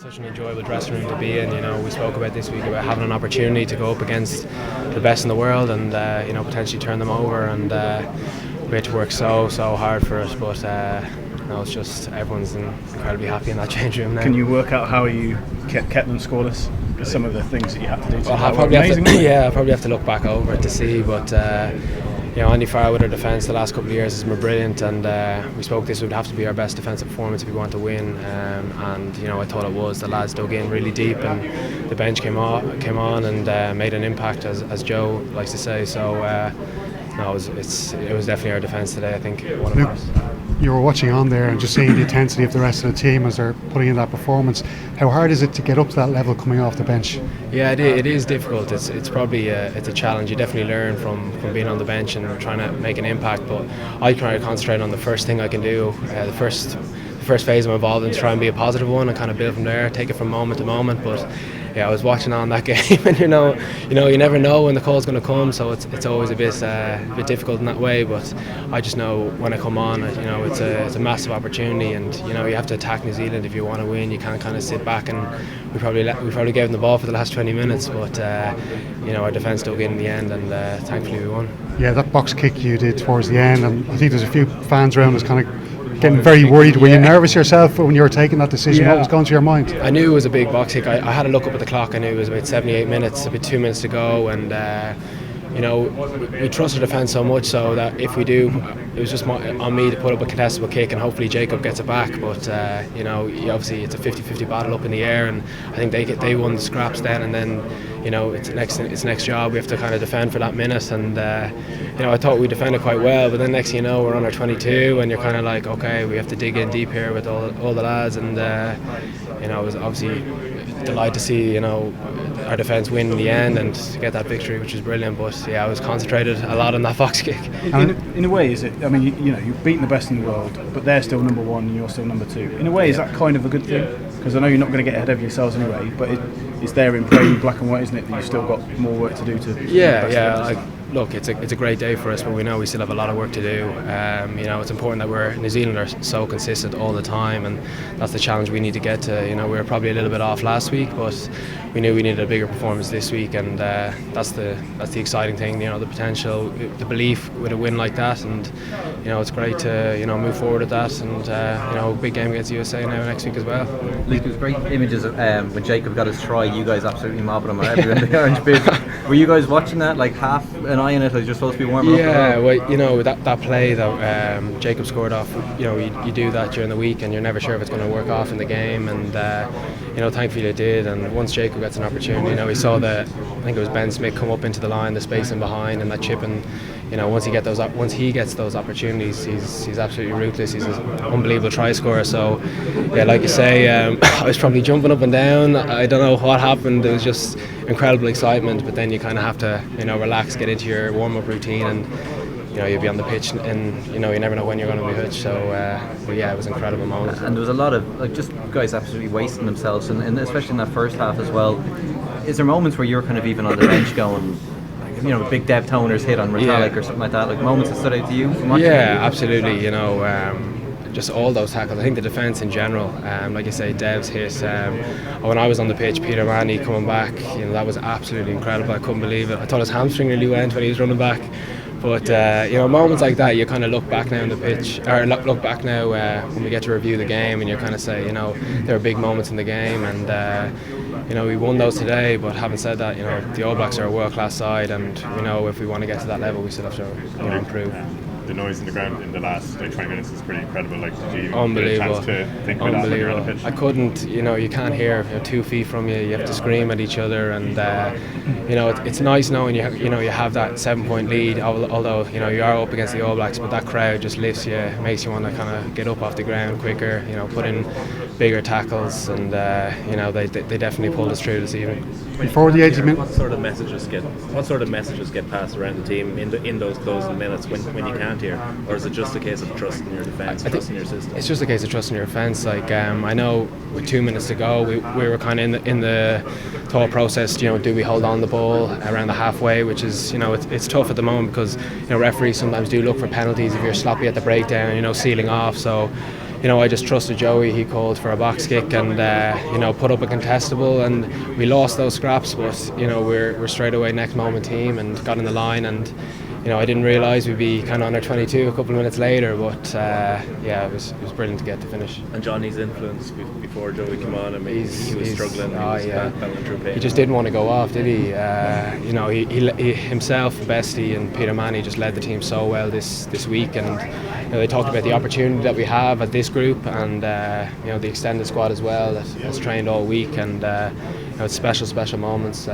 Such an enjoyable dressing room to be in. We spoke about this week about having an opportunity to go up against the best in the world and potentially turn them over, and we had to work so hard for it, but it's just everyone's incredibly happy in that change room now. Can you work out how you kept them scoreless? Some of the things that you had to do to I'll probably have to look back over it to see, but Andy Farrell with our defence the last couple of years has been brilliant, and we spoke this would have to be our best defensive performance if we want to win, and I thought it was. The lads dug in really deep, and the bench came on and made an impact, as Joe likes to say. So it was definitely our defence today. I think one of ours. You were watching on there and just seeing the intensity of the rest of the team as they're putting in that performance. How hard is it to get up to that level coming off the bench? Yeah, it is difficult. It's probably it's a challenge. You definitely learn from being on the bench and trying to make an impact. But I try to concentrate on the first thing I can do. The first phase I'm involved in, to try and be a positive one and kind of build from there. Take it from moment to moment. But yeah, I was watching on that game, and you never know when the call's going to come, so it's always a bit difficult in that way. But I just know when I come on, it's a massive opportunity, and you have to attack New Zealand if you want to win. You can't kind of sit back, and we probably gave them the ball for the last 20 minutes, but our defence dug in the end, and thankfully we won. Yeah, that box kick you did towards the end, and I think there's a few fans around us kind of getting very worried. Were you nervous yourself when you were taking that decision? What was going through your mind? I knew it was a big box kick. I had a look up at the clock. I knew it was about 78 minutes, about 2 minutes to go, and we trust our defence so much so that if we do, it was just on me to put up a contestable kick, and hopefully Jacob gets it back. But obviously it's a 50-50 battle up in the air, and I think they won the scraps then, and then it's next job. We have to kind of defend for that minute, and I thought we defended quite well, but then next thing you know, we're on our 22, and you're kind of like, okay, we have to dig in deep here with all the lads, and I was obviously delighted to see our defence win in the end and get that victory, which was brilliant. But I was concentrated a lot on that box kick. In a way, is it? I mean, you've beaten the best in the world, but they're still number one and you're still number two. In a way, is that kind of a good thing? Because I know you're not going to get ahead of yourselves anyway, but it's there in plain black and white, isn't it? That you've still got more work to do to. Look, it's a great day for us, but we know we still have a lot of work to do. It's important that New Zealand are so consistent all the time, and that's the challenge we need to get to. We were probably a little bit off last week, but we knew we needed a bigger performance this week, and that's the exciting thing. The potential, the belief with a win like that, and it's great to move forward at that, and big game against USA now next week as well. Luke, there's great images of when Jacob got his try. You guys absolutely mobbing him everywhere in the orange bit. Were you guys watching that like half an eye in it? Like you're supposed to be warming up? Yeah, well, that play that Jacob scored off, you do that during the week, and you're never sure if it's going to work off in the game, and thankfully it did. And once Jacob gets an opportunity, he saw I think it was Ben Smith come up into the line, the space in behind, and that chip, and once he gets those opportunities, he's absolutely ruthless. He's an unbelievable try scorer. So yeah, like you say, I was probably jumping up and down. I don't know what happened. There was just incredible excitement, but then you kind of have to relax, get into your warm-up routine, and you'll be on the pitch, and you never know when you're going to be pitched. So but yeah, it was an incredible moment. And there was a lot of just guys absolutely wasting themselves, and especially in that first half as well. Is there moments where you're kind of even on the bench going, big Dev Toner's hit on Retallick or something like that, like moments that stood out to you from watching? Yeah, absolutely. Just all those tackles. I think the defence in general, like you say, Dev's hit. When I was on the pitch, Peter Manny coming back, that was absolutely incredible. I couldn't believe it. I thought his hamstring nearly went when he was running back. But moments like that, you kind of look back now on the pitch, or look back now when we get to review the game, and you kind of say, there are big moments in the game, and we won those today. But having said that, the All Blacks are a world-class side, and we know if we want to get to that level, we still have to improve. The noise in the ground in the last 20 minutes is pretty incredible. Like, did you unbelievable. get a chance to think about that when you're on the pitch? I couldn't. You can't hear 2 feet from you. You have to scream at each other, and it's nice knowing you have that 7-point lead. Although you are up against the All Blacks, but that crowd just lifts you, makes you want to kind of get up off the ground quicker. Put in bigger tackles, and they definitely pulled us through this evening. Before the 80 minutes, what sort of messages get passed around the team in those closing minutes when you can't hear, or is it just a case of trusting your defence, trusting your system? It's just a case of trusting your defence. Like I know with 2 minutes to go, we were kind of in the thought process. Do we hold on the ball around the halfway, which is it's tough at the moment because referees sometimes do look for penalties if you're sloppy at the breakdown, sealing off. So you know, I just trusted Joey. He called for a box kick and you know, put up a contestable, and we lost those scraps, but you know, we're straight away next moment team and got in the line, and you know, I didn't realise we'd be kind of under 22 a couple of minutes later, but yeah, it was brilliant to get the finish. And Johnny's influence before Joey came on, I mean, he was struggling. He was battling through pain. He just didn't want to go off, did he? You know, he himself, Bestie and Peter Manny just led the team so well this week, and you know, they talked about the opportunity that we have at this group, and you know, the extended squad as well that has trained all week, and you know, it's special moments.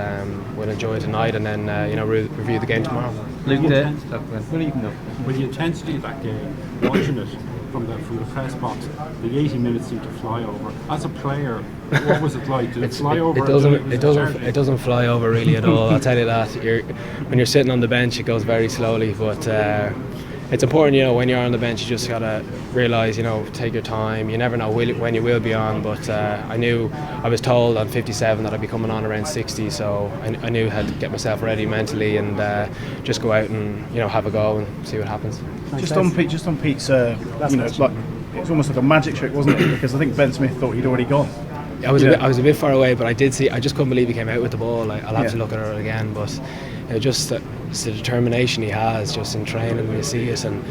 We'll enjoy tonight, and then you know, review the game tomorrow. Luke, With the intensity of that game, watching it from the press box, the 80 minutes seemed to fly over. As a player, what was it like? Did it fly over? It doesn't fly over really at all. I'll tell you that. When you're sitting on the bench, it goes very slowly, but it's important, you know, when you're on the bench, you just gotta realise, you know, take your time. You never know when you will be on, but I was told on 57 that I'd be coming on around 60, so I knew I had to get myself ready mentally and just go out and, you know, have a go and see what happens. Just on Pete's, you know, like it's almost like a magic trick, wasn't it? Because I think Ben Smith thought he'd already gone. I was a bit far away, but I did see. I just couldn't believe he came out with the ball. I'll have to look at it again, but you know, just it's the determination he has just in training. You see it, and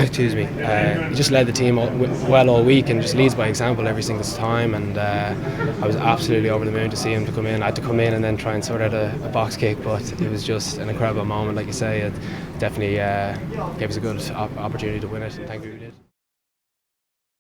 excuse me, he just led the team well all week and just leads by example every single time. And I was absolutely over the moon to see him to come in. I had to come in and then try and sort out a box kick, but it was just an incredible moment, like you say. It definitely gave us a good opportunity to win it, and thank you, we did.